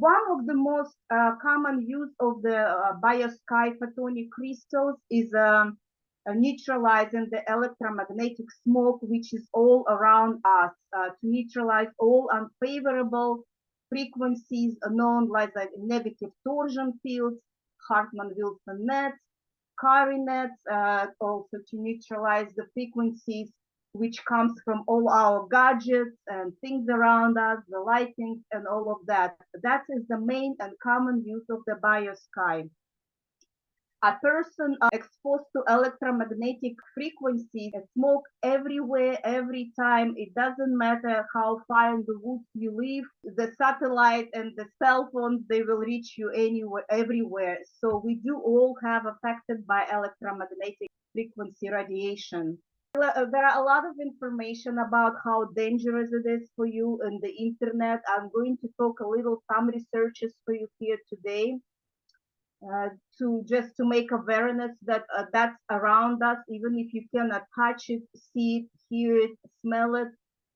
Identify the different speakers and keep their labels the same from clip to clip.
Speaker 1: One of the most common use of the Biosky photonic crystals is neutralizing the electromagnetic smoke, which is all around us, to neutralize all unfavorable frequencies known as like negative torsion fields, Hartmann-Wilson nets, Carry nets, also to neutralize the frequencies which comes from all our gadgets and things around us, the lighting and all of that. That is the main and common use of the biosky. A person exposed to electromagnetic frequencies, smoke everywhere, every time. It doesn't matter how far in the woods you live. The satellite and the cell phones, they will reach you anywhere, everywhere. So we do all have affected by electromagnetic frequency radiation. There are a lot of information about how dangerous it is for you in the internet. I'm going to talk a little some researches for you here today. To make awareness that that's around us, even if you cannot touch it, see it, hear it, smell it.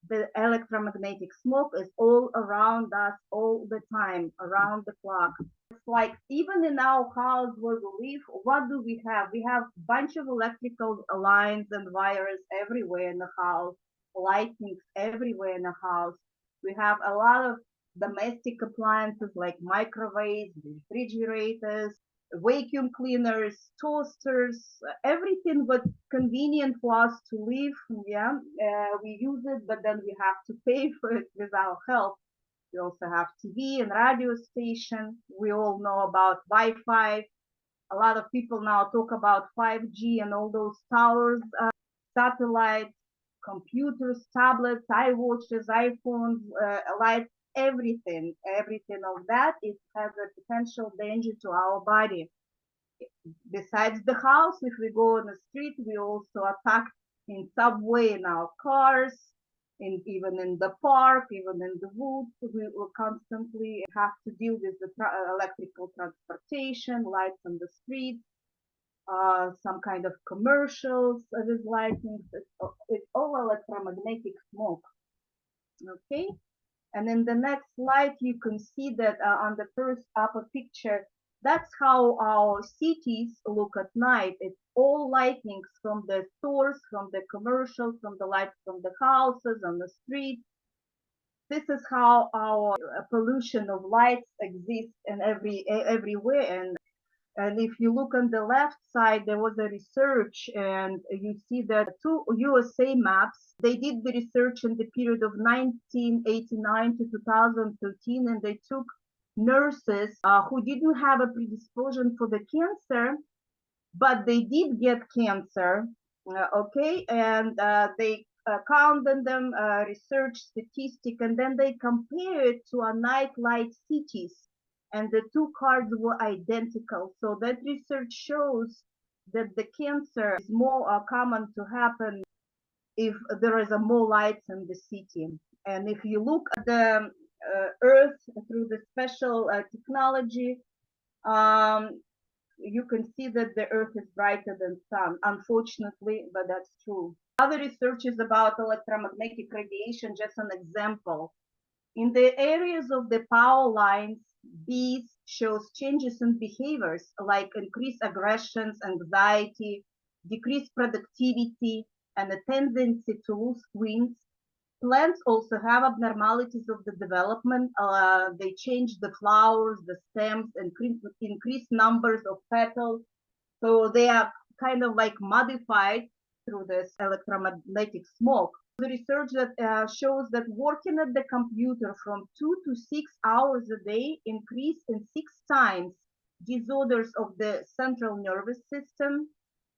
Speaker 1: The electromagnetic smoke is all around us all the time, around the clock. It's like even in our house where we live, what do we have? We have a bunch of electrical lines and wires everywhere in the house, lightning everywhere in the house. We have a lot of domestic appliances like microwaves, refrigerators, vacuum cleaners, toasters, everything but convenient for us to live. Yeah, we use it, but then we have to pay for it with our help. We also have TV and radio station. We all know about Wi-Fi. A lot of people now talk about 5G and all those towers, satellites, computers, tablets, iWatches, iPhones, lights, everything of that, it has a potential danger to our body. Besides the house, if we go on the street, we also attack in subway, in our cars, even in the park, even in the woods. We will constantly have to deal with the electrical transportation, lights on the street, some kind of commercials with lighting. It's all electromagnetic smoke. Okay. And in the next slide, you can see that on the first upper picture, that's how our cities look at night. It's all lightings from the stores, from the commercials, from the lights from the houses, on the street. This is how our pollution of lights exists in everywhere. And if you look on the left side, there was a research, and you see that two USA maps, they did the research in the period of 1989 to 2013, and they took nurses who didn't have a predisposition for the cancer, but they did get cancer, okay, and they counted them, research statistic, and then they compared to a nightlight cities, and the two cards were identical. So that research shows that the cancer is more common to happen if there is a more lights in the city. And if you look at the Earth through the special technology, you can see that the Earth is brighter than sun, unfortunately, but that's true. Other research is about electromagnetic radiation, just an example. In the areas of the power lines, these shows changes in behaviors like increased aggressions, anxiety, decreased productivity, and a tendency to lose wings. Plants also have abnormalities of the development. They change the flowers, the stems, and increase numbers of petals. So they are kind of like modified through this electromagnetic smoke. The research that shows that working at the computer from 2 to 6 hours a day increase in 6 times disorders of the central nervous system,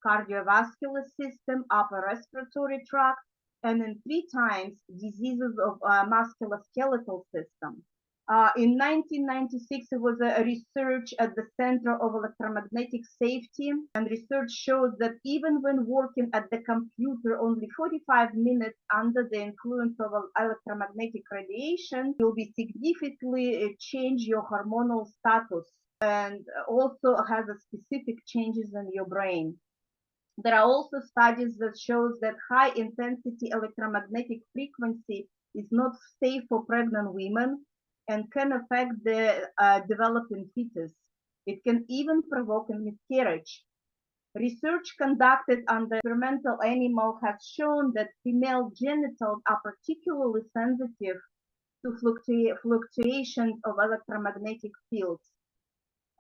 Speaker 1: cardiovascular system, upper respiratory tract, and in 3 times diseases of musculoskeletal system. In 1996, it was a research at the Center of Electromagnetic Safety, and research showed that even when working at the computer only 45 minutes under the influence of electromagnetic radiation, will be significantly change your hormonal status, and also has a specific changes in your brain. There are also studies that shows that high intensity electromagnetic frequency is not safe for pregnant women, and can affect the developing fetus. It can even provoke a miscarriage. Research conducted on the experimental animal has shown that female genitals are particularly sensitive to fluctuations of electromagnetic fields.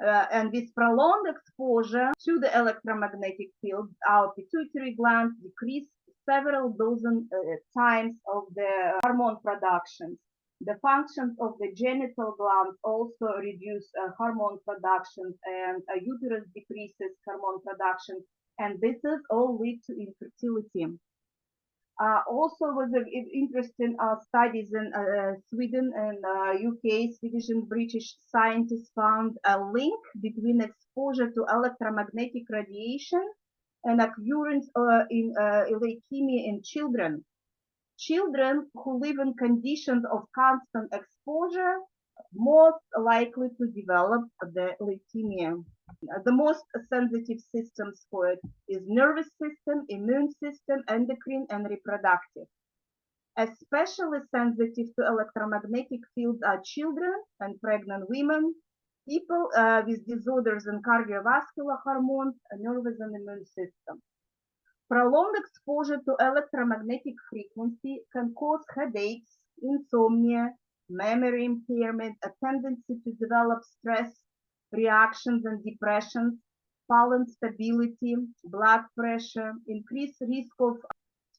Speaker 1: And with prolonged exposure to the electromagnetic field, our pituitary glands decrease several dozen times of the hormone productions. The functions of the genital glands also reduce hormone productions, and uterus decreases hormone production, and this is all lead to infertility. Also was interesting studies in Sweden and UK. Swedish and British scientists found a link between exposure to electromagnetic radiation and occurrence in leukemia in children. Children who live in conditions of constant exposure most likely to develop the leukemia. The most sensitive systems for it is nervous system, immune system, endocrine, and reproductive. Especially sensitive to electromagnetic fields are children and pregnant women, people with disorders in cardiovascular hormones, nervous and immune system. Prolonged exposure to electromagnetic frequency can cause headaches, insomnia, memory impairment, a tendency to develop stress reactions and depressions, pollen stability, blood pressure, increased risk of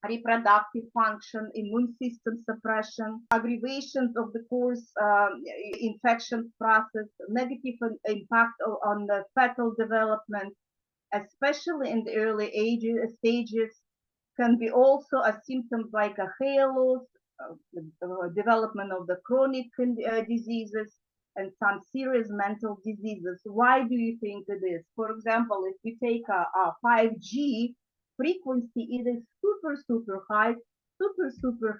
Speaker 1: reproductive function, immune system suppression, aggravations of the course infection process, negative impact on the fetal development, especially in the early stages, can be also a symptom like a hair loss, development of the chronic diseases, and some serious mental diseases. Why do you think it is? For example, if we take a 5G frequency, it is super high, super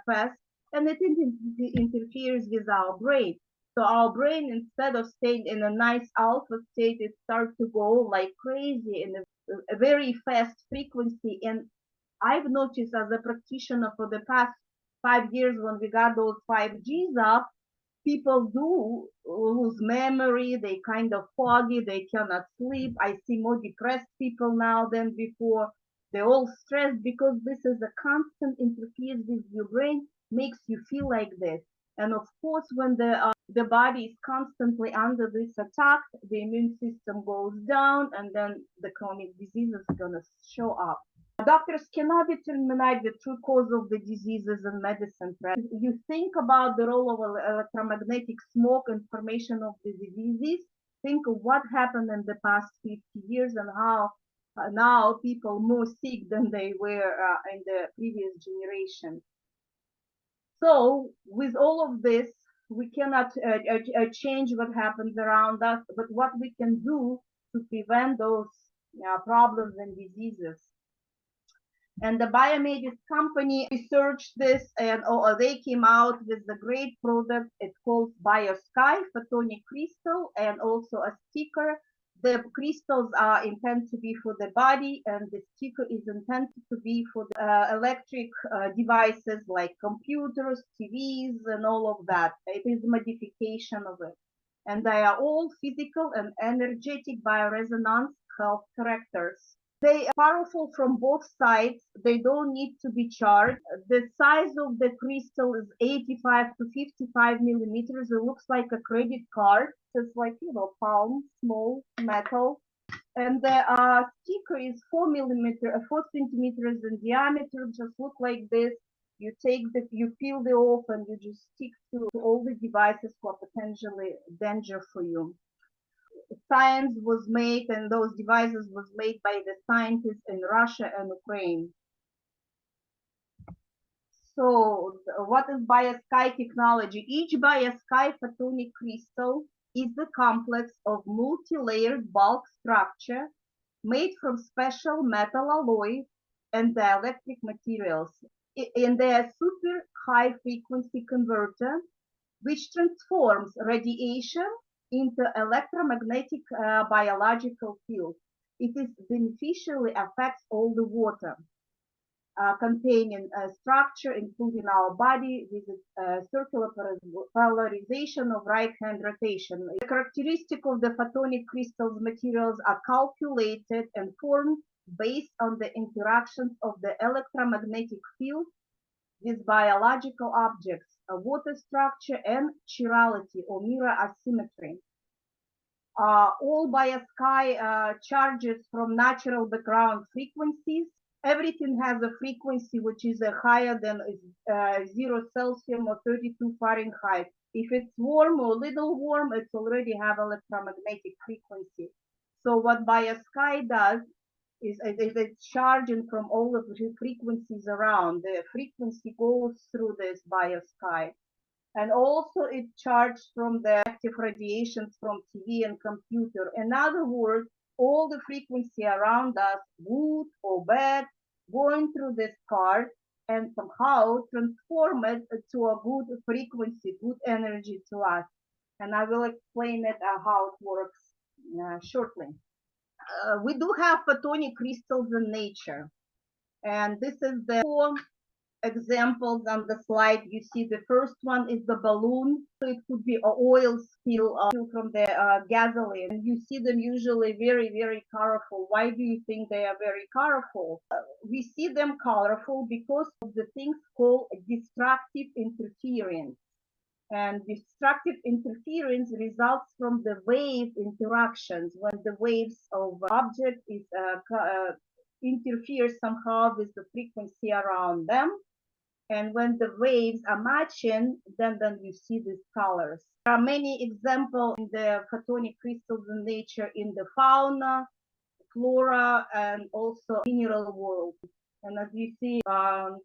Speaker 1: fast, and it interferes with our brain. So our brain, instead of staying in a nice alpha state, it starts to go like crazy in a very fast frequency. And I've noticed as a practitioner for the past 5 years, when we got those 5Gs up, people do lose memory, they kind of foggy, they cannot sleep. I see more depressed people now than before. They're all stressed because this is a constant interference with your brain, makes you feel like this. And of course, when the body is constantly under this attack, the immune system goes down, and then the chronic diseases are gonna show up. Doctors cannot determine the true cause of the diseases in medicine. You think about the role of electromagnetic smoke in formation of the diseases. Think of what happened in the past 50 years and how now people more sick than they were in the previous generation. So with all of this, we cannot change what happens around us, but what we can do to prevent those problems and diseases. And the Biomedis company researched this, and they came out with the great product. It's called Biosky Photonic crystal, and also a sticker. The crystals are intended to be for the body, and the sticker is intended to be for the electric devices like computers, TVs, and all of that. It is a modification of it. And they are all physical and energetic bioresonance health characters. They are powerful from both sides. They don't need to be charged. The size of the crystal is 85 to 55 millimeters. It looks like a credit card. It's like, palm, small metal. And the sticker is 4 centimeters in diameter. Just look like this. You peel it off, and you just stick to all the devices who are potentially danger for you. Science was made, and those devices was made by the scientists in Russia and Ukraine. So what is Biosky technology? Each Biosky photonic crystal is the complex of multi-layered bulk structure made from special metal alloy and dielectric materials in their super high frequency converter, which transforms radiation into electromagnetic biological field. It is beneficially affects all the water. containing a structure, including our body, with circular polarization of right-hand rotation. The characteristic of the photonic crystals materials are calculated and formed based on the interactions of the electromagnetic field with biological objects, water structure, and chirality or mirror asymmetry. All Biosky charges from natural background frequencies. Everything has a frequency which is higher than 0 Celsius or 32 Fahrenheit. If it's warm or little warm, it's already have electromagnetic frequency. So what Biosky does is it's charging from all of the frequencies around. The frequency goes through this Biosky. And also it charged from the active radiations from TV and computer. In other words, all the frequency around us, good or bad, going through this card and somehow transform it to a good frequency, good energy to us. And I will explain it how it works shortly. We do have photonic crystals in nature. And this is the four examples on the slide. You see the first one is the balloon. So it could be an oil spill from the gasoline. And you see them usually very, very colorful. Why do you think they are very colorful? We see them colorful because of the things called destructive interference. And destructive interference results from the wave interactions when the waves of object is interfere somehow with the frequency around them. And when the waves are matching, then you see these colors. There are many examples in the photonic crystals in nature in the fauna, flora, and also mineral world. And as you see,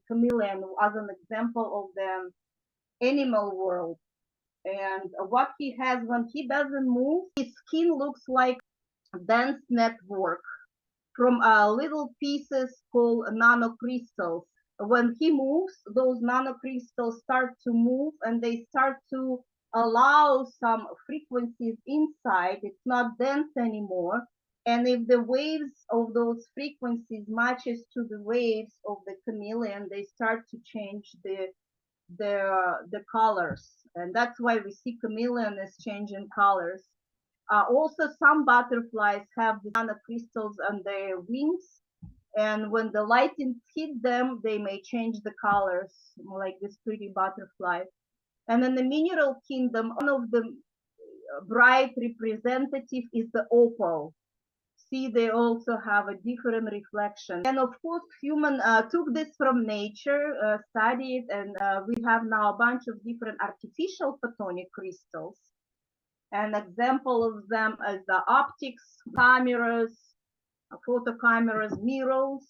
Speaker 1: chameleon as an example of the animal world. And what he has when he doesn't move, his skin looks like a dense network from little pieces called nanocrystals. When he moves, those nanocrystals start to move and they start to allow some frequencies inside. It's not dense anymore. And if the waves of those frequencies matches to the waves of the chameleon, they start to change the colors. And that's why we see chameleon is changing colors. Also, some butterflies have the nanocrystals on their wings. And when the lighting hit them, they may change the colors, like this pretty butterfly. And in the mineral kingdom, one of the bright representative is the opal. See, they also have a different reflection. And of course, human took this from nature, studied, and we have now a bunch of different artificial photonic crystals. An example of them is the optics, cameras, photo cameras, mirrors,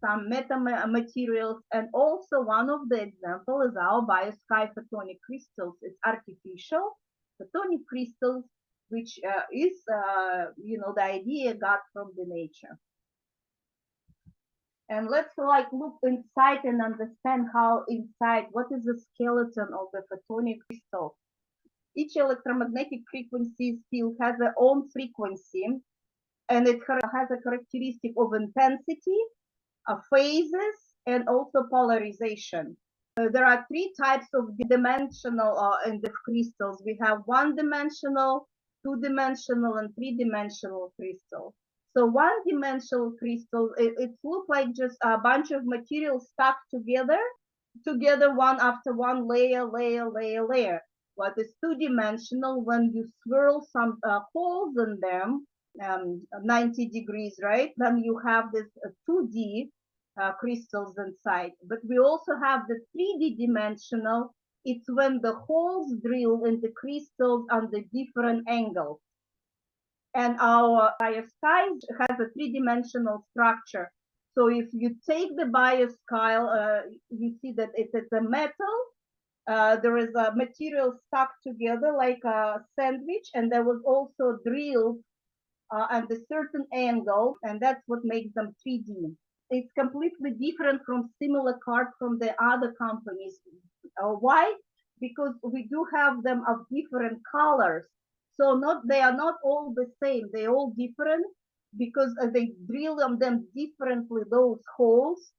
Speaker 1: some metamaterials, and also one of the examples is our Biosky photonic crystals. It's artificial photonic crystals, which is, the idea got from the nature. And let's look inside and understand how inside, what is the skeleton of the photonic crystal. Each electromagnetic frequency field has their own frequency, and it has a characteristic of intensity, phases, and also polarization. There are three types of dimensional in the crystals. We have one-dimensional, two-dimensional, and three-dimensional crystal. So one-dimensional crystal, it looks like just a bunch of materials stuck together one after one, layer. What is two-dimensional, when you swirl some holes in them, 90 degrees, right? Then you have this 2D crystals inside. But we also have the 3D dimensional. It's when the holes drill in the crystals on the different angles. And our Biosky has a three-dimensional structure. So if you take the Biosky, you see that it is a metal. There is a material stuck together like a sandwich, and there was also drilled at a certain angle, and that's what makes them 3D. It's completely different from similar cards from the other companies. Why? Because we do have them of different colors. So they are not all the same. They're all different because they drill them differently, those holes.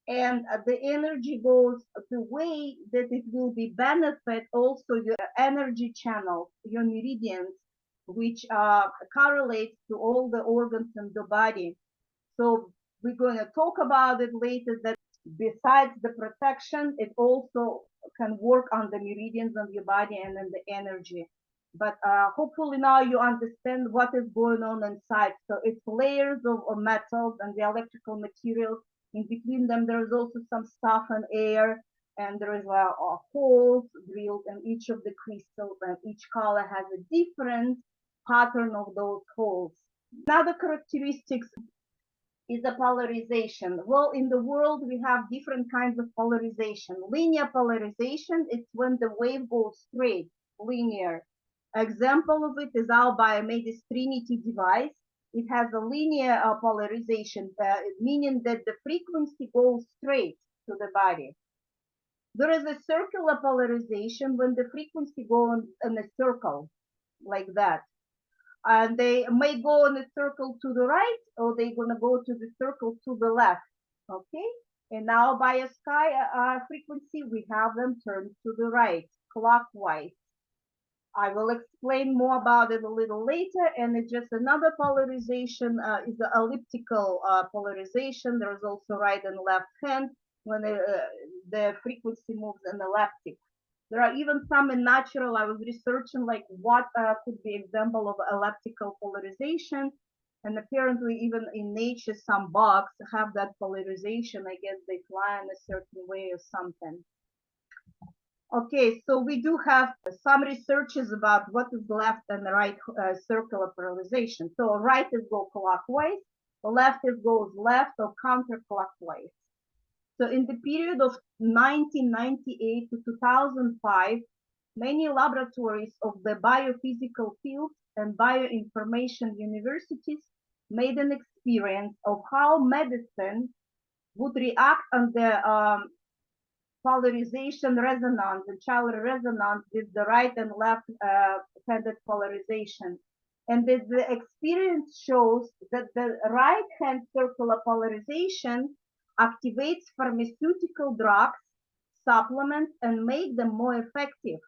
Speaker 1: and the energy goes the way that it will be benefit also your energy channels, your meridians, which correlates to all the organs in the body. So we're going to talk about it later, that besides the protection, it also can work on the meridians of your body and in the energy. But hopefully now you understand what is going on inside. So it's layers of metals and the electrical materials. In between them, there's also some stuff and air, and there is holes drilled in each of the crystals, and each color has a different pattern of those holes. Another characteristics is a polarization. Well, in the world, we have different kinds of polarization. Linear polarization is when the wave goes straight, linear. Example of it is our Biomedis Trinity device. It has a linear polarization, meaning that the frequency goes straight to the body. There is a circular polarization when the frequency goes in a circle, like that, and they may go in a circle to the right, or they're going to go to the circle to the left. Okay, and now Biosky frequency, we have them turned to the right, clockwise. I will explain more about it a little later. And it's just another polarization is the elliptical polarization. There is also right and left hand when the frequency moves in elliptic. There are even some in natural. I was researching like what could be example of elliptical polarization, and apparently even in nature some bugs have that polarization. I guess they fly in a certain way or something. Okay, so we do have some researches about what is left and right circular polarization. So right is go clockwise, left is goes left or counterclockwise. So in the period of 1998 to 2005, many laboratories of the biophysical field and bioinformation universities made an experience of how medicine would react on the polarization resonance, the Charler resonance with the right and left handed polarization. And the experience shows that the right hand circular polarization activates pharmaceutical drugs, supplements, and make them more effective.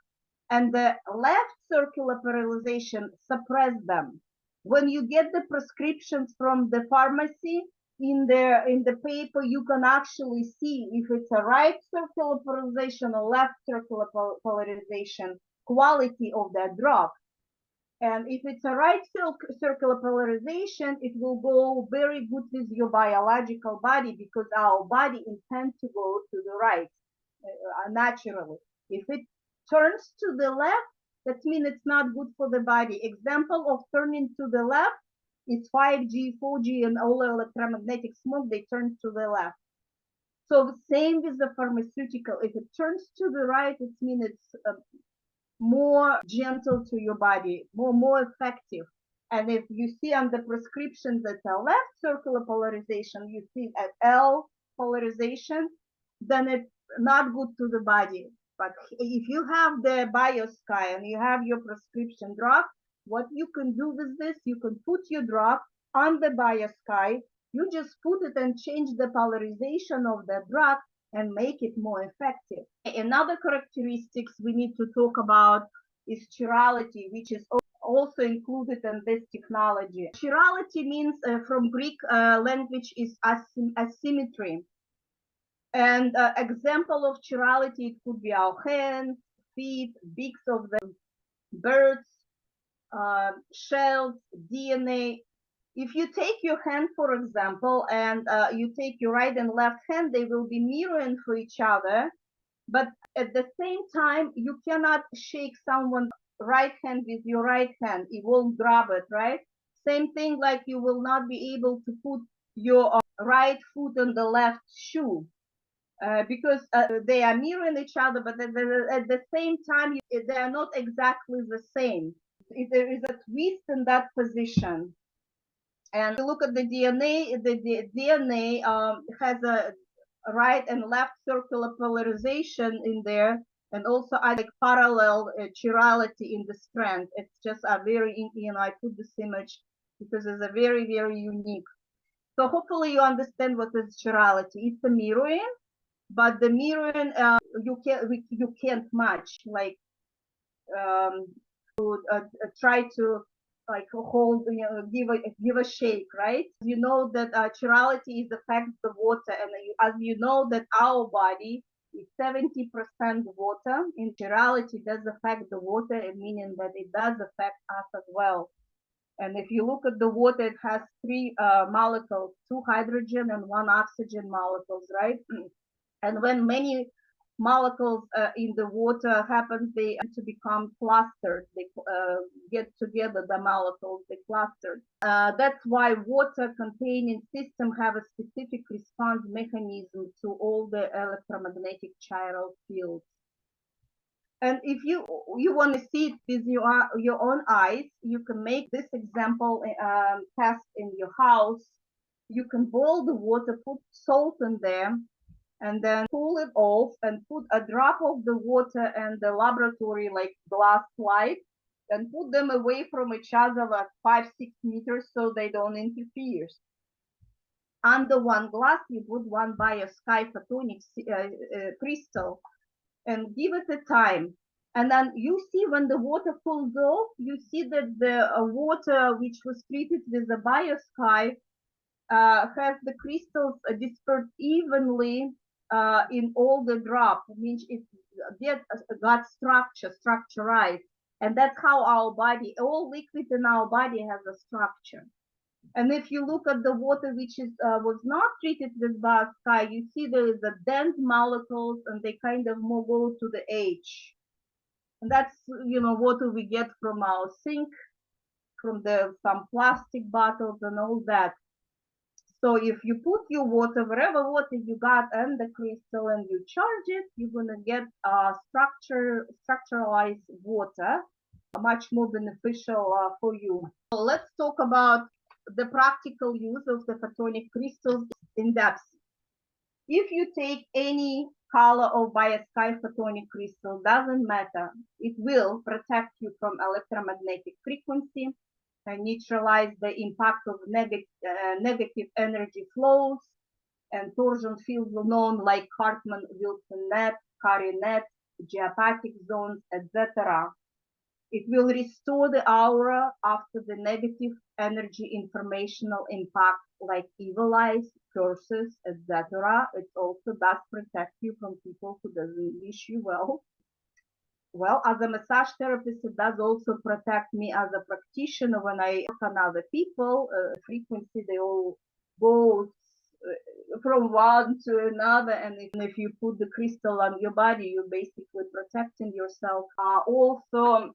Speaker 1: And the left circular polarization suppress them. When you get the prescriptions from the pharmacy, in the paper you can actually see if it's a right circular polarization or left circular polarization, quality of that drug. And if it's a right circular polarization, it will go very good with your biological body, because our body intends to go to the right naturally. If it turns to the left, that means it's not good for the body. Example of turning to the left is 5G, 4G, and all electromagnetic smoke, they turn to the left. So the same with the pharmaceutical. If it turns to the right, it means it's more gentle to your body, more effective. And if you see on the prescription that a left circular polarization, you see at L polarization, then it's not good to the body. But if you have the Biosky and you have your prescription drug, what you can do with this, you can put your drug on the Biosky. You just put it and change the polarization of the drug and make it more effective. Another characteristics we need to talk about is chirality, which is also included in this technology. Chirality means from Greek language is asymmetry. And example of chirality, it could be our hands, feet, beaks of the birds, shells, DNA. If you take your hand, for example, and you take your right and left hand, they will be mirroring for each other. But at the same time, you cannot shake someone's right hand with your right hand. It won't grab it, right? Same thing like you will not be able to put your right foot on the left shoe. Because they are mirroring each other, but at the same time, they are not exactly the same. There is a twist in that position. And look at the DNA. The DNA has a right and left circular polarization in there, and also I like parallel chirality in the strand. It's just a very, I put this image because it's a very, very unique. So hopefully you understand what is chirality. It's a mirroring, but the mirroring you can't match, like um, try to like hold, give a shake, right? You know that chirality is affects the water, and as you know that our body is 70% water. In chirality does affect the water, meaning that it does affect us as well. And if you look at the water, it has three molecules, two hydrogen and one oxygen molecules, right? And when many molecules in the water happen, they to become clustered. They get together, the molecules, they clustered. That's why water containing system have a specific response mechanism to all the electromagnetic chiral fields. And if you want to see it with your own eyes, you can make this example test in your house. You can boil the water, put salt in there, and then cool it off and put a drop of the water and the laboratory like glass slide and put them away from each other like 5-6 meters so they don't interfere. Under one glass, you put one Biosky photonic crystal and give it a time. And then you see when the water cools off, you see that the water which was treated with the Biosky has the crystals dispersed evenly in all the drop, means it got structurized. And that's how our body, all liquid in our body has a structure. And if you look at the water which is was not treated with Biosky, you see there is a dense molecules and they kind of more go to the edge. And that's water we get from our sink, from some plastic bottles and all that. So if you put your water, wherever water you got and the crystal and you charge it, you're gonna get structuralized water, much more beneficial for you. So let's talk about the practical use of the photonic crystals in depth. If you take any color of Biosky photonic crystal, doesn't matter, it will protect you from electromagnetic frequency and neutralize the impact of negative energy flows and torsion fields known like Hartmann-Wilson net, Carrier net, geopathic zones, etc. It will restore the aura after the negative energy informational impact like evil eyes, curses, etc. It also does protect you from people who doesn't wish you well. Well, as a massage therapist, it does also protect me as a practitioner when I work on other people. Frequency, they all go from one to another, and if you put the crystal on your body, you're basically protecting yourself. Also,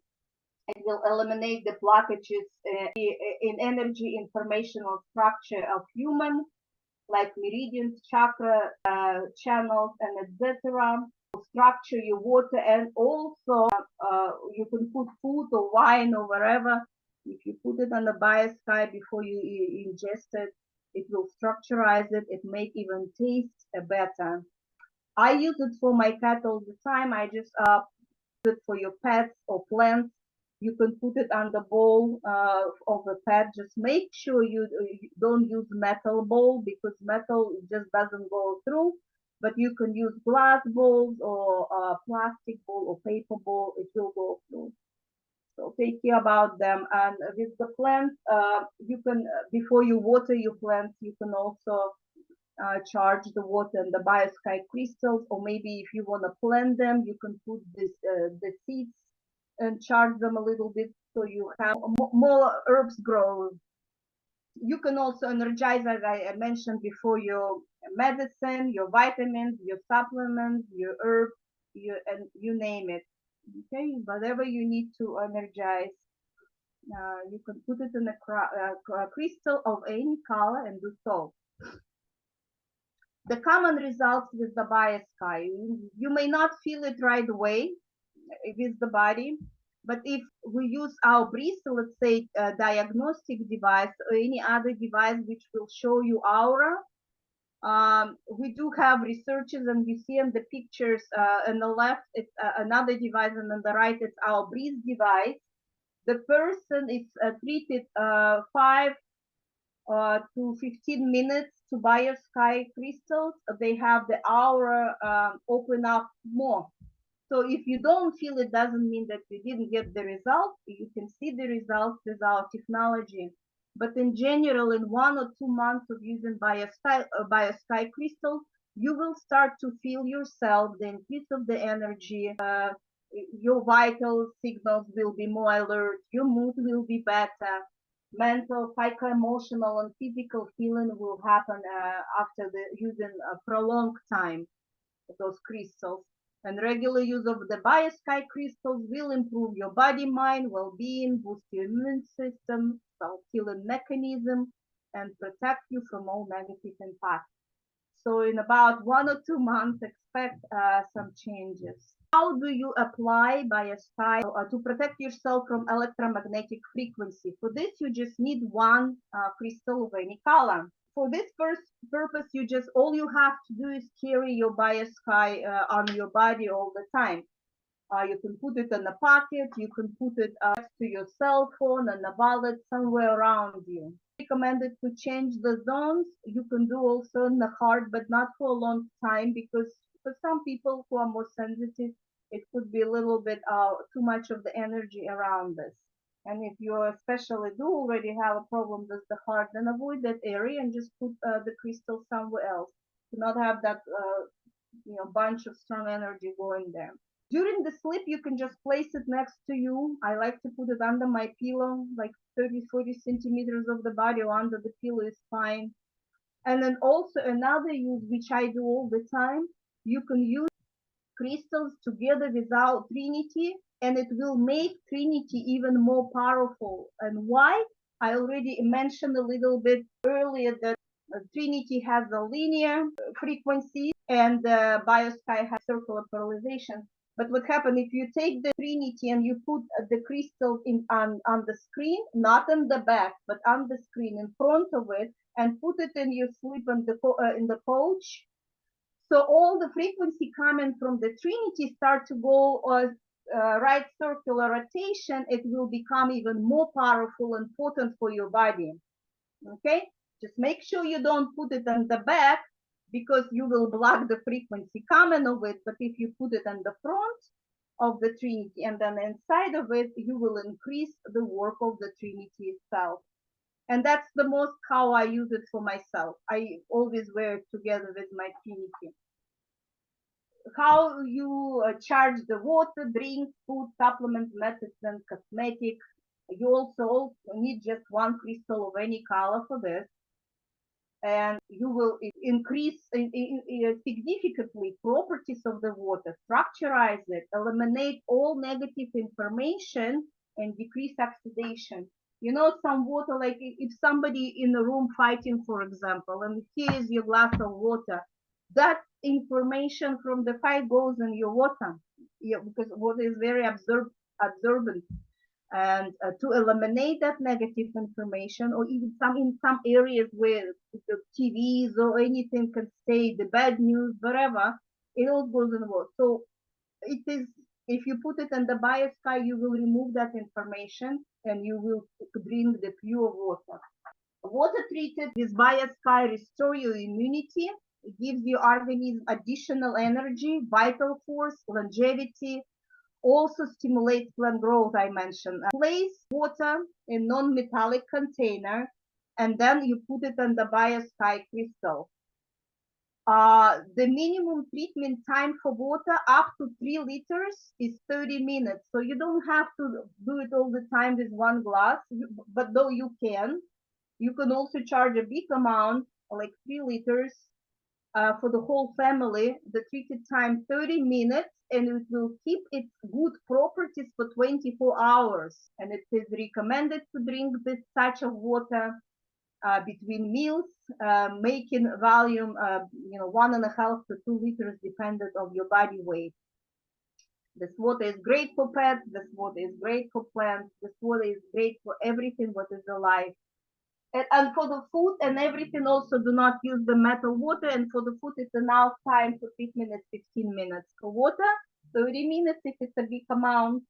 Speaker 1: it will eliminate the blockages in energy informational structure of human, like meridians, chakra channels, and etc. Structure your water, and also you can put food or wine or wherever. If you put it on the Biosky before you ingest it, it will structurize it. It may even taste better. I use it for my cat all the time. I just put it for your pets or plants. You can put it on the bowl of the pet. Just make sure you don't use metal bowl because metal just doesn't go through. But you can use glass bowls or plastic bowl or paper bowl. It will go through. So take care about them. And with the plants, you can before you water your plants, you can also charge the water and the Biosky crystals, or maybe if you want to plant them, you can put the seeds and charge them a little bit so you have more herbs grow. You can also energize, as I mentioned before, your medicine, your vitamins, your supplements, your herbs, and you name it. Okay, whatever you need to energize, you can put it in a crystal of any color and do so. The common results with the Biosky, you may not feel it right away with the body, but if we use our breath, so let's say a diagnostic device or any other device which will show you aura, we do have researchers, and you see in the pictures on the left, it's another device, and on the right, it's our breath device. The person is treated 5 to 15 minutes to Biosky crystals. They have the aura open up more. So if you don't feel it, doesn't mean that you didn't get the result. You can see the results with our technology. But in general, in 1 or 2 months of using Biosky crystal, you will start to feel yourself, the increase of the energy, your vital signals will be more alert, your mood will be better, mental, psycho-emotional, and physical healing will happen after the using a prolonged time those crystals. And regular use of the Biosky crystals will improve your body, mind, well-being, boost your immune system, self-healing mechanism, and protect you from all negative impacts. So in about 1 or 2 months, expect some changes. How do you apply Biosky to protect yourself from electromagnetic frequency? For this, you just need one crystal of any color. For this first purpose, all you have to do is carry your Biosky on your body all the time. You can put it in a pocket, you can put it to your cell phone and a wallet somewhere around you. Recommended to change the zones. You can do also in the heart, but not for a long time, because for some people who are more sensitive, it could be a little bit too much of the energy around this. And if you especially do already have a problem with the heart, then avoid that area and just put the crystal somewhere else to not have that bunch of strong energy going there. During the sleep, you can just place it next to you. I like to put it under my pillow, like 30-40 centimeters of the body or under the pillow is fine. And then also another use, which I do all the time, you can use crystals together with our Trinity, and it will make Trinity even more powerful. And why? I already mentioned a little bit earlier that Trinity has a linear frequency and Biosky has circular polarization. But what happens if you take the Trinity and you put the crystal on the screen, not in the back, but on the screen in front of it, and put it in your sleep in the couch, so all the frequency coming from the Trinity start to go right circular rotation, it will become even more powerful and potent for your body. Okay, just make sure you don't put it in the back because you will block the frequency coming of it. But if you put it in the front of the Trinity and then inside of it, you will increase the work of the Trinity itself. And that's the most how I use it for myself. I always wear it together with my Trinity. How you charge the water, drinks, food, supplements, medicine, cosmetic. You also need just one crystal of any color for this. And you will increase significantly properties of the water, structurize it, eliminate all negative information, and decrease oxidation. You know, some water, like if somebody in a room fighting, for example, and here is your glass of water, that information from the fight goes in your water, because water is very absorbent. And to eliminate that negative information, or even in some areas where the TVs or anything can stay, the bad news, whatever, it all goes in water. So it is, if you put it in the Biosky, you will remove that information and you will drink the pure water. Water treated with Biosky restore your immunity, it gives your organism additional energy, vital force, longevity, also stimulates plant growth, I mentioned. Place water in non-metallic container and then you put it in the Biosky crystal. The minimum treatment time for water up to 3 liters is 30 minutes. So you don't have to do it all the time with one glass, but though you can also charge a big amount, like 3 liters, for the whole family. The treated time 30 minutes, and it will keep its good properties for 24 hours. And it is recommended to drink this such of water between meals, making volume, 1.5 to 2 liters, dependent of your body weight. This water is great for pets. This water is great for plants. This water is great for everything what is alive. And for the food and everything, also do not use the metal water. And for the food, it's enough time for treatment is 15 minutes. For water, 30 minutes if it's a big amount.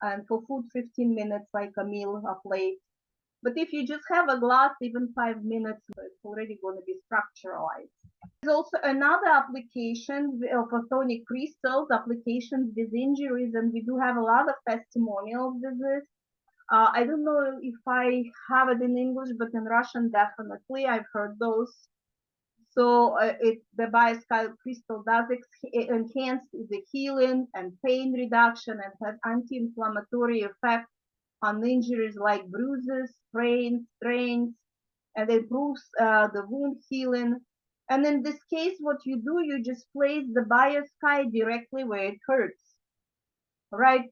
Speaker 1: And for food, 15 minutes, like a meal, a plate. But if you just have a glass, even 5 minutes, it's already going to be structuralized. There's also another application of photonic crystals, applications with injuries, and we do have a lot of testimonials with this. I don't know if I have it in English, but in Russian, definitely. I've heard those. So the Biosky crystal does enhance the healing and pain reduction and has anti-inflammatory effect on injuries like bruises, strains, and improves the wound healing. And in this case, what you do, you just place the Biosky directly where it hurts, right,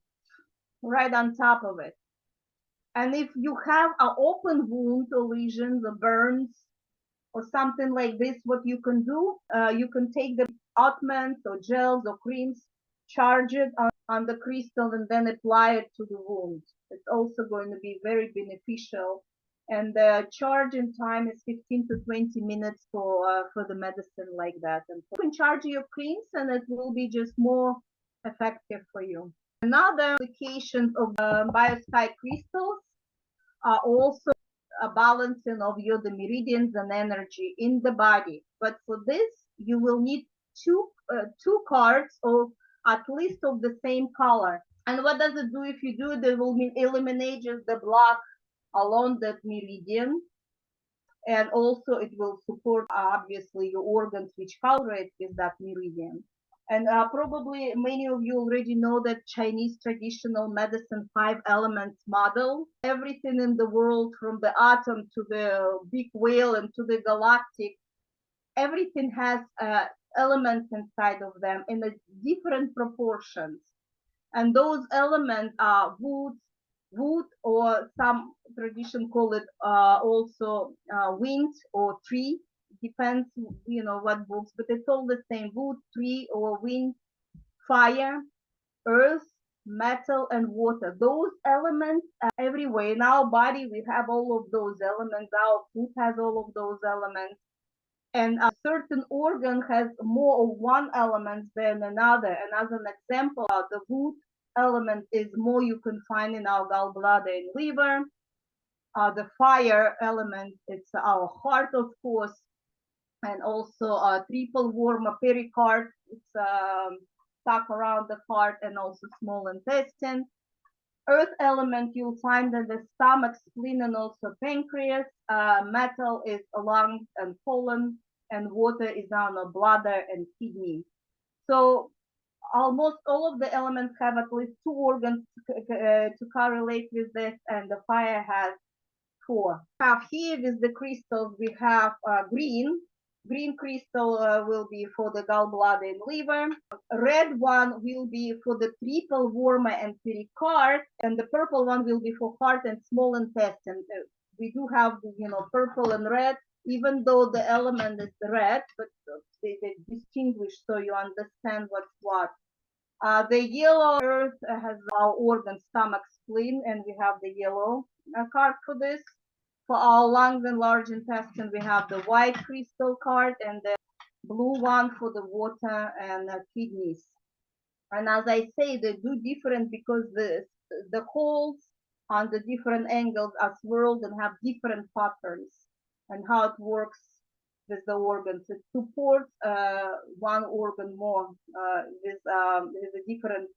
Speaker 1: right on top of it. And if you have an open wound or lesions or burns or something like this, what you can do, you can take the ointments or gels or creams, charge it on the crystal, and then apply it to the wound. It's also going to be very beneficial. And the charging time is 15 to 20 minutes for the medicine like that. And you can charge your creams, and it will be just more effective for you. Another application of Biosky crystals are also a balancing of your the meridians and energy in the body. But for this, you will need two cards of at least of the same color. And what does it do if you do it? It will eliminate just the block along that meridian, and also it will support obviously your organs which correlate with that meridian. And probably many of you already know that Chinese traditional medicine 5 elements model. Everything in the world, from the atom to the big whale and to the galactic, everything has elements inside of them in a different proportions. And those elements are wood, or some tradition call it also wind or tree. Depends, what books, but it's all the same: wood, tree, or wind, fire, earth, metal, and water. Those elements are everywhere in our body. We have all of those elements. Our food has all of those elements, and a certain organ has more of one element than another. And as an example, the wood element is more you can find in our gallbladder and liver. The fire element, it's our heart, of course, and also a triple worm, a pericard, it's stuck around the heart, and also small intestine. Earth element you'll find in the stomach, spleen, and also pancreas. Metal is lungs and colon, and water is on the bladder and kidney. So almost all of the elements have at least two organs to correlate with this, and the fire has 4. We have here with the crystals, we have green. Green crystal will be for the gallbladder and liver. Red one will be for the triple worm and pericard, and the purple one will be for heart and small intestine. We do have, purple and red, even though the element is red, but they distinguish so you understand what's what. The yellow earth has our organ, stomach, spleen, and we have the yellow card for this. For our lungs and large intestine, we have the white crystal card and the blue one for the water and kidneys. And as I say, they do different because the holes on the different angles are swirled and have different patterns, and how it works with the organs. It supports one organ more with a different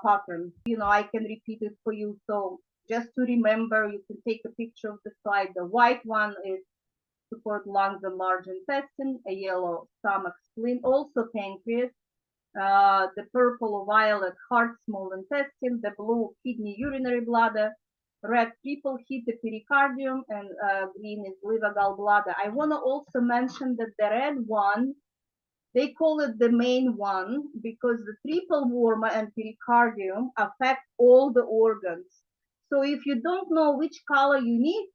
Speaker 1: pattern. I can repeat it for you. So just to remember, you can take a picture of the slide. The white one is support lungs and large intestine, a yellow stomach, spleen, also pancreas, the purple or violet heart, small intestine, the blue kidney, urinary bladder, red triple hit, the pericardium, and green is liver, gallbladder. I want to also mention that the red one, they call it the main one because the triple worm and pericardium affect all the organs. So if you don't know which color you need,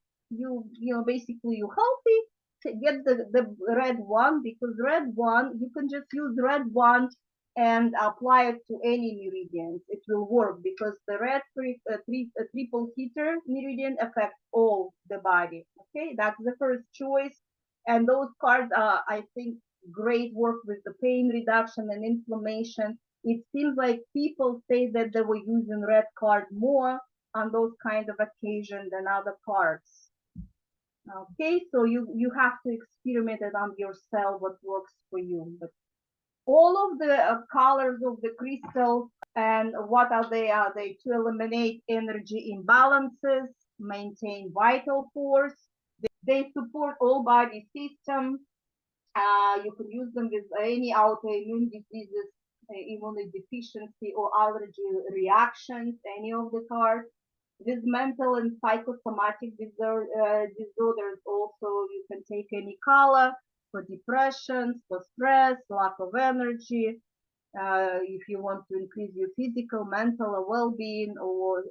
Speaker 1: basically you're healthy, get the red one, because red one, you can just use red one and apply it to any meridians. It will work because the red triple heater meridian affects all the body. Okay, that's the first choice. And those cards are, I think, great work with the pain reduction and inflammation. It seems like people say that they were using red card more on those kind of occasions than other cards. Okay, so you have to experiment it on yourself what works for you. But all of the colors of the crystals and what are they? Are they to eliminate energy imbalances, maintain vital force? They support all body system. You can use them with any autoimmune diseases, immunodeficiency or allergy reactions, any of the cards. With mental and psychosomatic disorders also, you can take any color for depression, for stress, lack of energy, if you want to increase your physical, mental, or well-being, or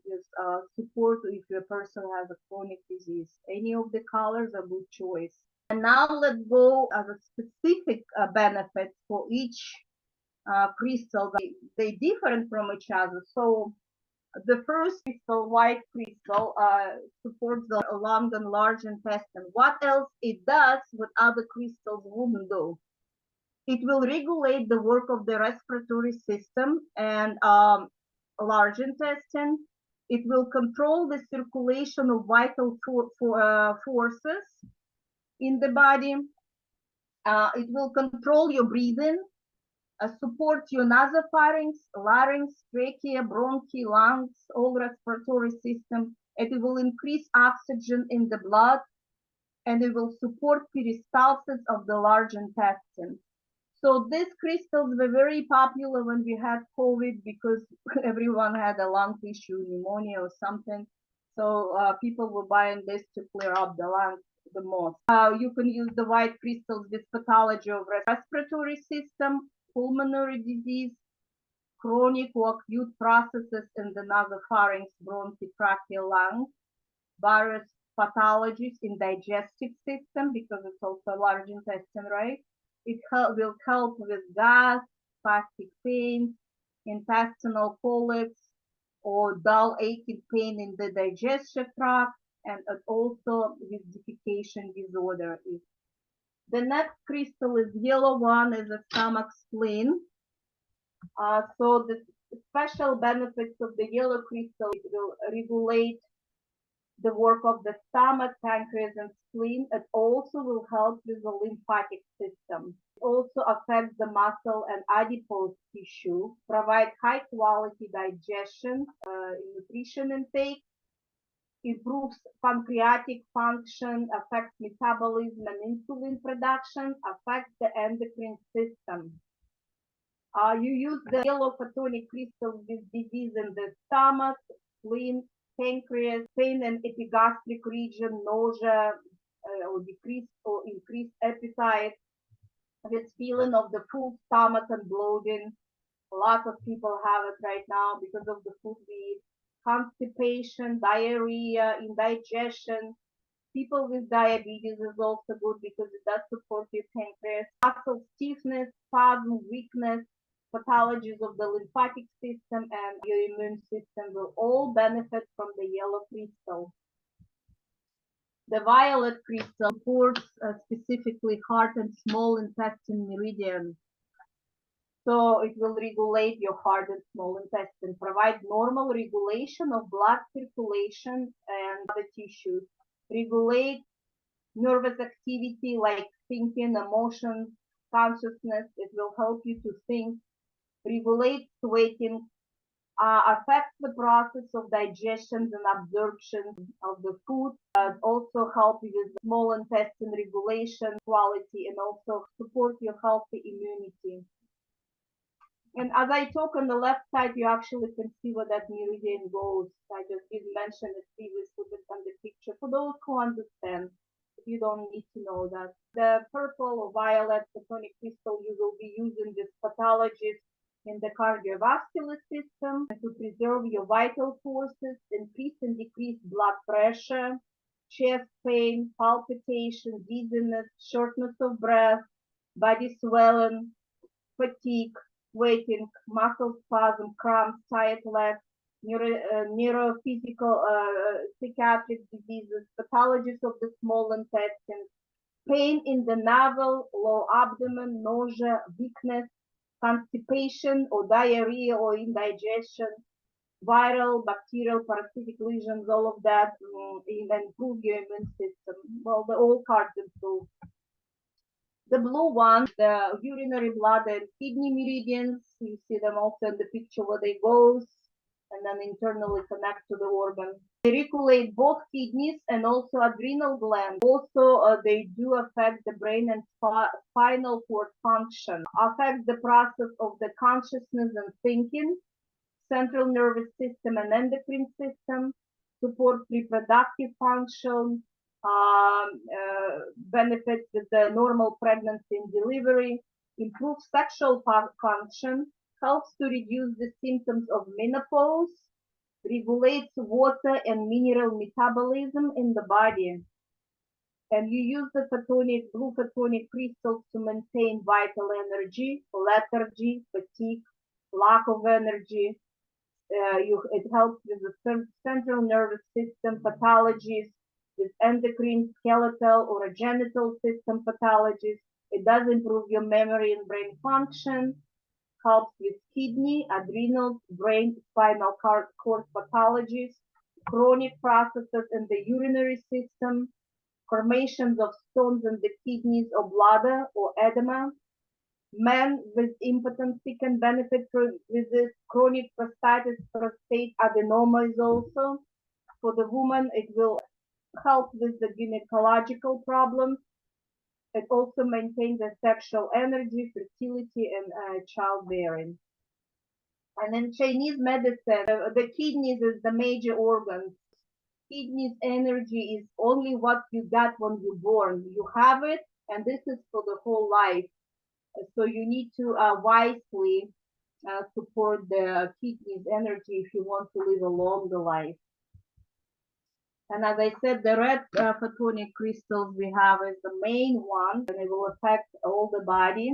Speaker 1: just support if your person has a chronic disease. Any of the colors are good choice. And now let's go as a specific benefits for each crystal. They different from each other. So the first crystal, white crystal, supports the lung and large intestine. What else it does what other crystals wouldn't do? It will regulate the work of the respiratory system and large intestine. It will control the circulation of vital forces in the body. It will control your breathing, support your nasopharynx, larynx, trachea, bronchi, lungs, all respiratory system. It will increase oxygen in the blood, and it will support peristalsis of the large intestine. So these crystals were very popular when we had COVID because everyone had a lung tissue pneumonia or something. So people were buying this to clear up the lungs the most. You can use the white crystals with pathology of respiratory system, pulmonary disease, chronic or acute processes in the nasopharynx, bronchi, trachea, lungs, various pathologies in digestive system because it's also large intestine, right? It will help with gas, gastric pain, intestinal polyps, or dull aching pain in the digestive tract, and also with defecation disorder. The next crystal is yellow one, is a stomach spleen. So the special benefits of the yellow crystal, it will regulate the work of the stomach, pancreas, and spleen. It also will help with the lymphatic system. It also affects the muscle and adipose tissue, provide high quality digestion, nutrition intake, improves pancreatic function, affects metabolism and insulin production, affects the endocrine system. You use the yellow photonic crystals with disease in the stomach, spleen, pancreas, pain and epigastric region, nausea, or decreased or increased appetite, with feeling of the full stomach and bloating. A lot of people have it right now because of the food we eat. Constipation, diarrhea, indigestion. People with diabetes is also good because it does support your pancreas. Muscle stiffness, spasm, weakness, pathologies of the lymphatic system and your immune system will all benefit from the yellow crystal. The violet crystal supports specifically heart and small intestine meridian. So it will regulate your heart and small intestine, provide normal regulation of blood circulation and other tissues, regulate nervous activity like thinking, emotions, consciousness. It will help you to think, regulate sweating, affects the process of digestion and absorption of the food, also help you with small intestine regulation, quality, and also support your healthy immunity. And as I talk on the left side, you actually can see where that meridian goes. I just didn't mention it previously, but on the picture. For those who understand, you don't need to know that. The purple or violet photonic crystal you will be using this pathologies in the cardiovascular system to preserve your vital forces, increase and decrease blood pressure, chest pain, palpitation, dizziness, shortness of breath, body swelling, fatigue, sweating, muscle spasm, cramps, tired legs, neurophysical, psychiatric diseases, pathologies of the small intestine, pain in the navel, low abdomen, nausea, weakness, constipation or diarrhea or indigestion, viral, bacterial, parasitic lesions, all of that, improve your immune system. Well, the all cards improve. The blue one, the urinary bladder and kidney meridians, you see them also in the picture where they go and then internally connect to the organ. They regulate both kidneys and also adrenal glands. Also, they do affect the brain and spinal cord function, affect the process of the consciousness and thinking, central nervous system and endocrine system, support reproductive function, benefits with the normal pregnancy and delivery, improve sexual function, helps to reduce the symptoms of menopause, regulates water and mineral metabolism in the body. And you use the blue photonic crystals to maintain vital energy, lethargy, fatigue, lack of energy. It helps with the central nervous system pathologies, with endocrine, skeletal, or genital system pathologies. It does improve your memory and brain function, helps with kidney, adrenal, brain, spinal cord pathologies, chronic processes in the urinary system, formations of stones in the kidneys or bladder or edema. Men with impotency can benefit with this. Chronic prostatitis, prostate adenomas also. For the woman, it will help with the gynecological problems. It also maintains the sexual energy, fertility, and childbearing. And in Chinese medicine, the kidneys is the major organ. Kidneys energy is only what you got when you're born. You have it, and this is for the whole life. So you need to wisely support the kidneys energy if you want to live a longer life. And as I said, the red photonic crystals we have is the main one, and it will affect all the body.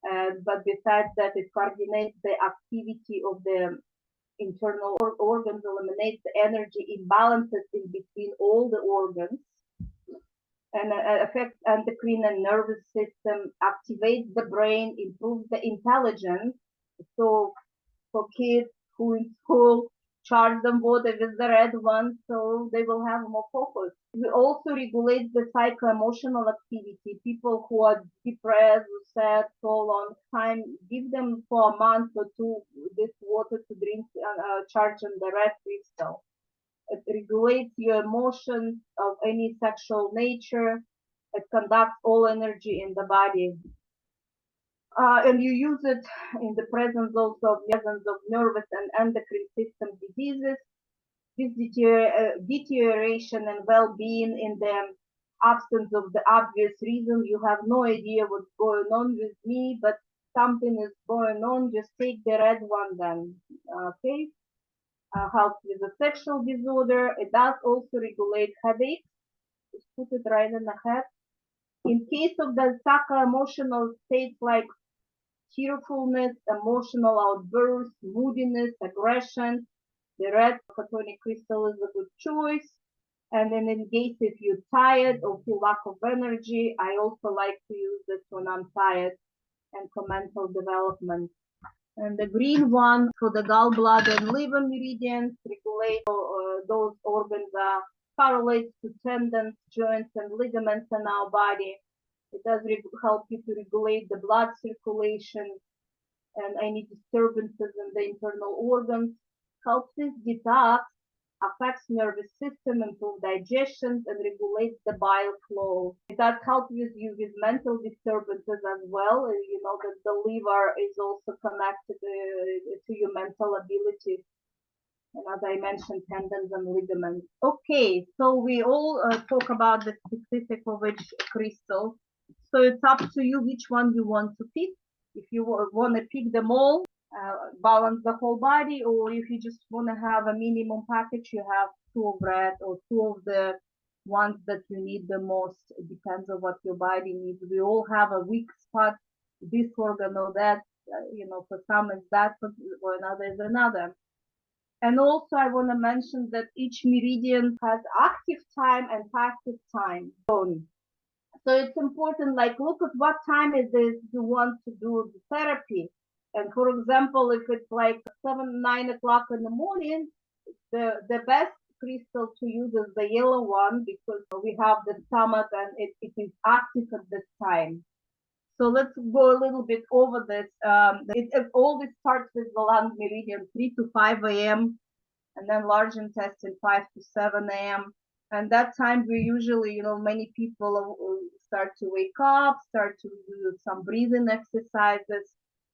Speaker 1: But besides that, it coordinates the activity of the internal organs, eliminates the energy imbalances in between all the organs, and affects endocrine and nervous system, activates the brain, improves the intelligence. So for kids who in school, charge them water with the red one, so they will have more focus. We also regulate the psycho-emotional activity. People who are depressed, sad, so long time, give them for a month or two this water to drink, charge on the red crystal. It regulates your emotions of any sexual nature. It conducts all energy in the body. And you use it in the presence also of nervous and endocrine system diseases, this deterioration and well-being in the absence of the obvious reason. You have no idea what's going on with me, but something is going on. Just take the red one then, okay? Helps with the sexual disorder. It does also regulate headaches. Just put it right in the head. In case of the psycho-emotional states like cheerfulness, emotional outbursts, moodiness, aggression, the red photonic crystal is a good choice. And then in case if you're tired or feel lack of energy, I also like to use this when I'm tired and for mental development. And the green one for the gallbladder and liver meridians, regulate those organs are correlates to tendons, joints, and ligaments in our body. It does help you to regulate the blood circulation and any disturbances in the internal organs. Helps with detox, affects nervous system, improve digestion, and regulates the bile flow. It does help with you with mental disturbances as well. You know that the liver is also connected to your mental abilities. And as I mentioned, tendons and ligaments. Okay, so we all talk about the specific of each crystal. So it's up to you which one you want to pick. If you want to pick them all, balance the whole body, or if you just want to have a minimum package, you have two of red or two of the ones that you need the most. It depends on what your body needs. We all have a weak spot, this organ or that. You know, for some it's that, for another is another. And also I want to mention that each meridian has active time and passive time zone. So it's important, like, look at what time is this you want to do the therapy. And for example, if it's like 7, 9 o'clock in the morning, the best crystal to use is the yellow one because we have the stomach and it is active at this time. So let's go a little bit over this. It always starts with the land meridian 3 to 5 a.m. and then large intestine 5 to 7 a.m. And that time we usually, many people start to wake up, start to do some breathing exercises.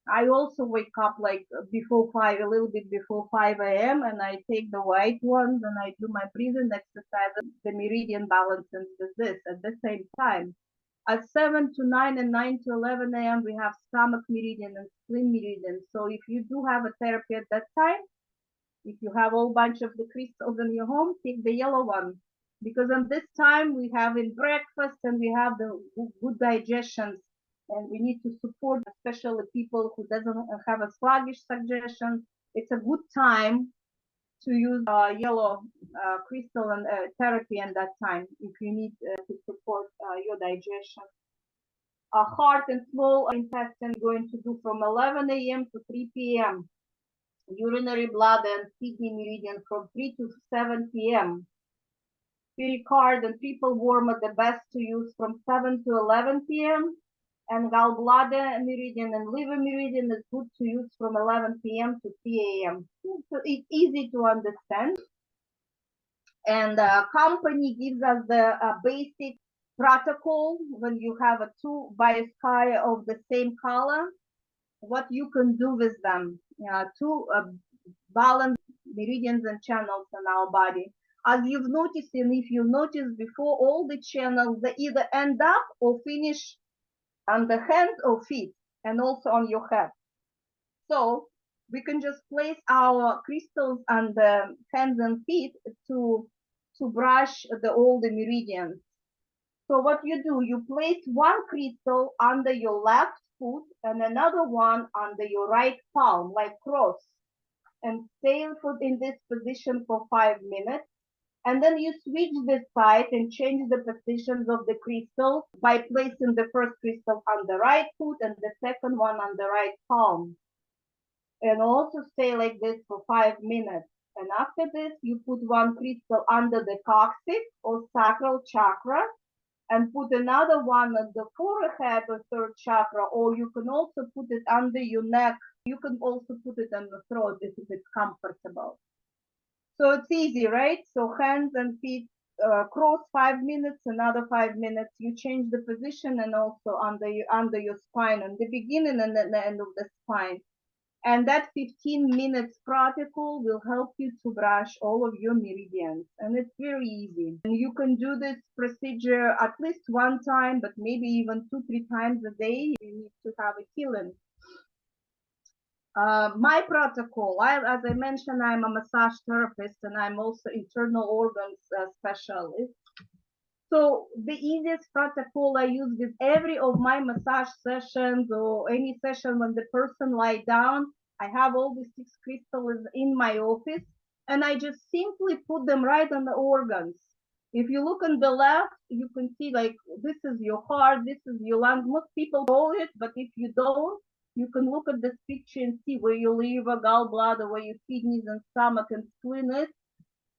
Speaker 1: I also wake up like before 5, a little bit before 5 a.m. and I take the white ones and I do my breathing exercises. The meridian balances with this at the same time. At 7 to 9 and 9 to 11 a.m., we have stomach meridian and spleen meridian. So if you do have a therapy at that time, if you have a whole bunch of the crystals in your home, pick the yellow one. Because at this time we have in breakfast and we have the good digestions and we need to support especially people who doesn't have a sluggish digestion. It's a good time to use yellow crystal and therapy at that time if you need to support your digestion. Heart and small intestine going to do from 11 a.m. to 3 p.m. Urinary bladder and kidney meridian from 3 to 7 p.m. Pericard and triple worm are the best to use from 7 to 11 p.m. And gallbladder meridian and liver meridian is good to use from 11 p.m. to 3 a.m. So it's easy to understand. And company gives us the basic protocol when you have a two Biosky of the same color, what you can do with them to balance meridians and channels in our body. As you've noticed, and if you notice before, all the channels, they either end up or finish on the hands or feet, and also on your head. So we can just place our crystals on the hands and feet to brush all the meridians. So what you do, you place one crystal under your left foot and another one under your right palm, like cross, and stay in this position for 5 minutes. And then you switch the side and change the positions of the crystals by placing the first crystal on the right foot and the second one on the right palm. And also stay like this for 5 minutes. And after this, you put one crystal under the coccyx or sacral chakra and put another one on the forehead or third chakra, or you can also put it under your neck. You can also put it on the throat if it's comfortable. So it's easy, right? So hands and feet cross 5 minutes, another 5 minutes. You change the position and also under your spine, on the beginning and at the end of the spine. And that 15 minutes protocol will help you to brush all of your meridians. And it's very easy. And you can do this procedure at least one time, but maybe even 2-3 times a day. You need to have a healing. My protocol, as I mentioned, I'm a massage therapist and I'm also internal organs specialist. So the easiest protocol I use with every of my massage sessions or any session when the person lie down, I have all the 6 crystals in my office and I just simply put them right on the organs. If you look on the left, you can see like this is your heart, this is your lung. Most people know it, but if you don't, you can look at this picture and see where your liver, gallbladder, where your kidneys and stomach and spleen is.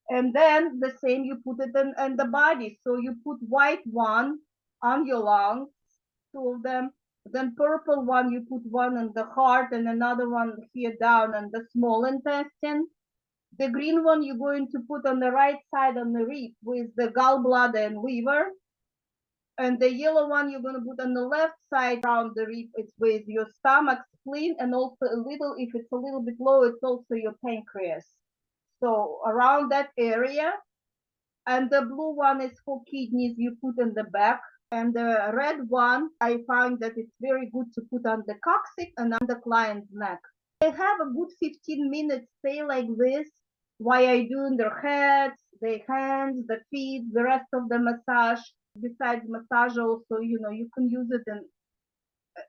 Speaker 1: And then the same, you put it in the body. So you put white one on your lungs, 2 of them. Then purple one, you put one on the heart and another one here down on the small intestine. The green one you're going to put on the right side on the rib with the gallbladder and liver. And the yellow one you're going to put on the left side around the rib. It's with your stomach, spleen, and also a little, if it's a little bit low, it's also your pancreas. So around that area. And the blue one is for kidneys, you put in the back. And the red one, I find that it's very good to put on the coccyx and on the client's neck. They have a good 15 minutes stay like this, while I do in their heads, the hands, the feet, the rest of the massage. Besides massage also, you can use it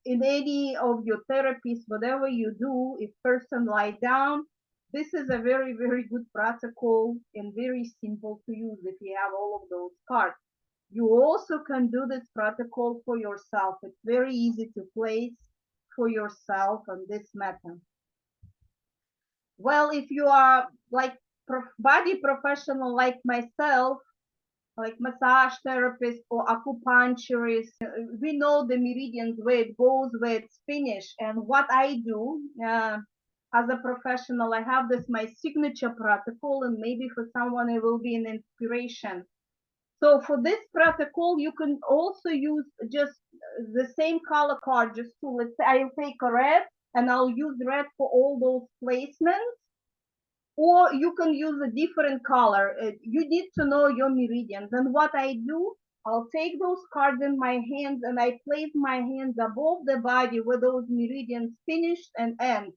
Speaker 1: in any of your therapies, whatever you do, if person lie down, this is a very, very good protocol and very simple to use if you have all of those cards. You also can do this protocol for yourself. It's very easy to place for yourself on this matter. Well, if you are like body professional like myself, like massage therapist or acupuncturist, we know the meridians, where it goes, where it's finished. And what I do as a professional, I have this my signature protocol, and maybe for someone it will be an inspiration. So for this protocol, you can also use just the same color card. Just to, let's say I'll take a red and I'll use red for all those placements, or you can use a different color. You need to know your meridians. And what I do, I'll take those cards in my hands and I place my hands above the body where those meridians finish and end.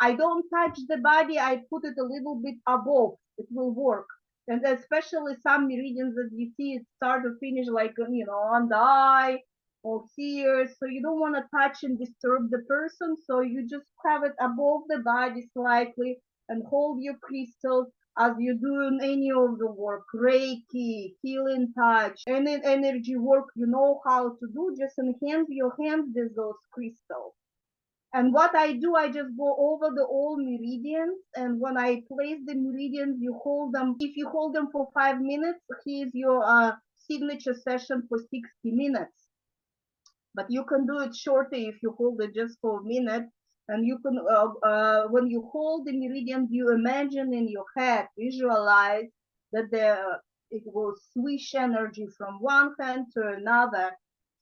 Speaker 1: I don't touch the body, I put it a little bit above. It will work. And especially some meridians that you see, it start to finish like, on the eye or here. So you don't want to touch and disturb the person. So you just have it above the body slightly and hold your crystals as you do in any of the work, Reiki, healing touch, any energy work you know how to do, just enhance your hands with those crystals. And what I do, I just go over the all meridians, and when I place the meridians, you hold them. If you hold them for 5 minutes, here's your signature session for 60 minutes. But you can do it shorter if you hold it just for a minute. And you can, when you hold the meridians, you imagine in your head, visualize that it will swish energy from one hand to another.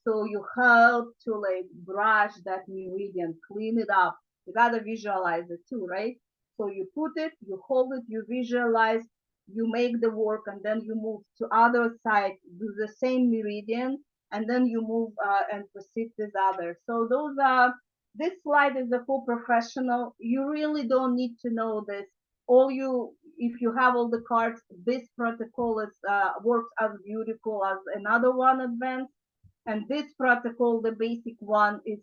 Speaker 1: So you help to like brush that meridian, clean it up. You gotta visualize it too, right? So you put it, you hold it, you visualize, you make the work, and then you move to other side, do the same meridian, and then you move and proceed with others. So those are, this slide is a full professional. You really don't need to know this. If you have all the cards, this protocol is works as beautiful as another one advanced. And this protocol, the basic one, is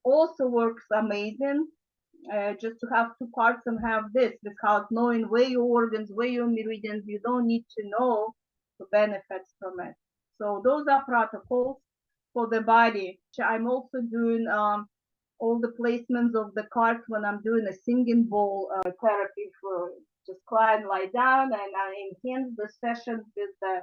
Speaker 1: also works amazing. Just to have two cards and have this without knowing where your organs, where your meridians, you don't need to know the benefits from it. So those are protocols for the body. I'm also doing all the placements of the cards when I'm doing a singing bowl therapy for just client lie down, and I enhance the session with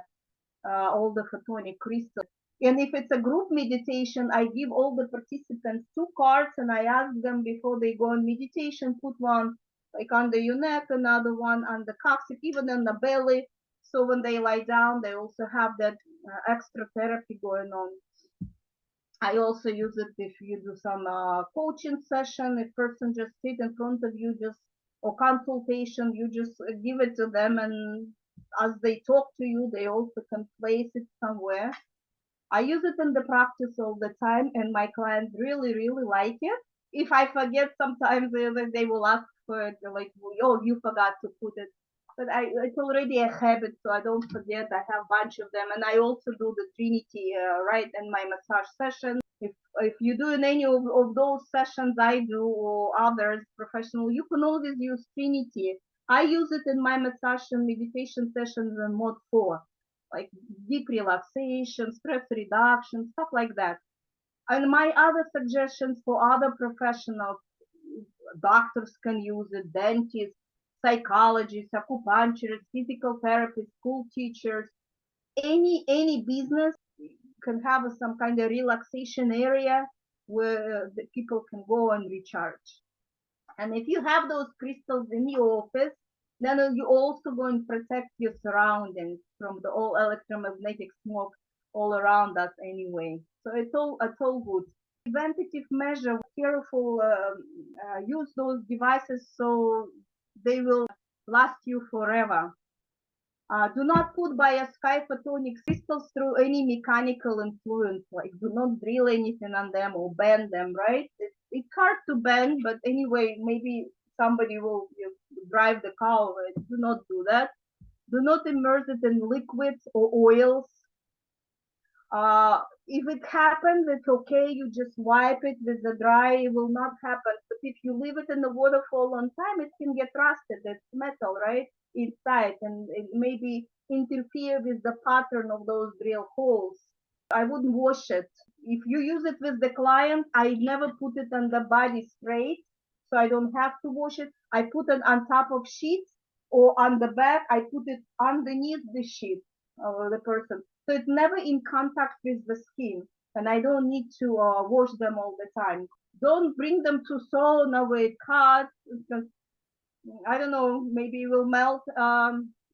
Speaker 1: all the photonic crystals. And if it's a group meditation, I give all the participants two cards and I ask them before they go on meditation, put one like under your neck, another one on the coccyx, even on the belly. So when they lie down, they also have that extra therapy going on. I also use it if you do some coaching session, a person just sit in front of you, just or consultation, you just give it to them, and as they talk to you, they also can place it somewhere. I use it in the practice all the time, and my clients really, really like it. If I forget, sometimes they will ask for it, like, oh, you forgot to put it. But it's already a habit, so I don't forget. I have a bunch of them, and I also do the Trinity right in my massage session. If you do in any of those sessions I do or others professional, you can always use Trinity. I use it in my massage and meditation sessions in mode 4, like deep relaxation, stress reduction, stuff like that. And my other suggestions for other professionals, doctors can use it, dentists, psychologists, acupuncturists, physical therapists, school teachers, any business can have some kind of relaxation area where the people can go and recharge. And if you have those crystals in your office, then you also going to protect your surroundings from the all electromagnetic smoke all around us anyway. So it's all good. Preventative measure, careful, use those devices so they will last you forever. Do not put Biosky photonic crystals through any mechanical influence, like do not drill anything on them or bend them, right? It's hard to bend, but anyway, maybe somebody will drive the car over it. Do not do that. Do not immerse it in liquids or oils. If it happens, it's okay. You just wipe it with the dry. It will not happen. But if you leave it in the water for a long time, it can get rusted. It's metal, right? Inside, and it maybe interfere with the pattern of those drill holes. I wouldn't wash it. if you use it with the client, I never put it on the body straight, so I don't have to wash it. I put it on top of sheets or on the back. I put it underneath the sheet of the person, so it's never in contact with the skin, and I don't need to wash them all the time. Don't bring them to sauna where it cuts, because I don't know, maybe it will melt.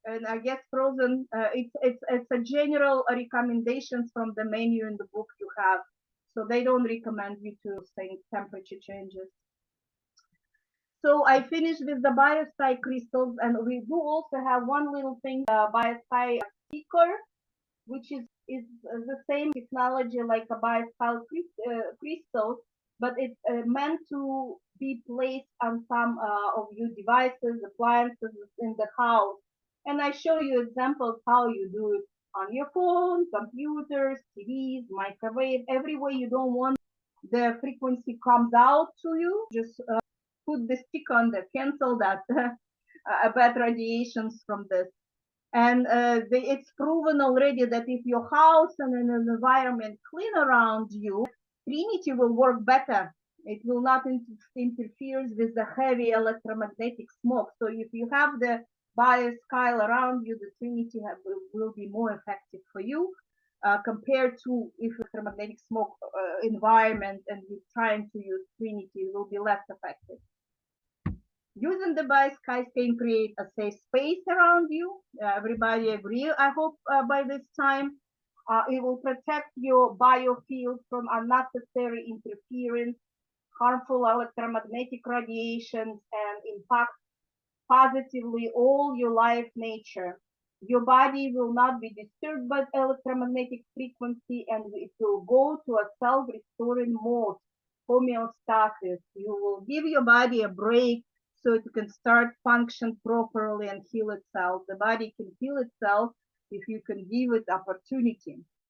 Speaker 1: And I guess frozen. It's a general recommendations from the menu in the book you have, so they don't recommend you to think temperature changes. So I finished with the Biosky crystals, and we do also have one little thing, Biosky speaker, which is the same technology like a biospheric crystal, but it's meant to be placed on some of your devices, appliances in the house. And I show you examples how you do it on your phone, computers, TVs, microwave, everywhere you don't want the frequency comes out to you. Just put the stick on that, cancel that bad radiations from this. And it's proven already that if your house and an environment clean around you, Trinity will work better. It will not interfere with the heavy electromagnetic smoke. So if you have the biosky around you, the Trinity will be more effective for you compared to if electromagnetic smoke environment and you're trying to use Trinity, will be less effective. Using the Biosky can create a safe space around you. Everybody agree, I hope, by this time. It will protect your biofield from unnecessary interference, harmful electromagnetic radiations, and impact positively all your life nature. Your body will not be disturbed by electromagnetic frequency, and it will go to a self-restoring mode, homeostasis. You will give your body a break so it can start function properly and heal itself. The body can heal itself if you can give it opportunity.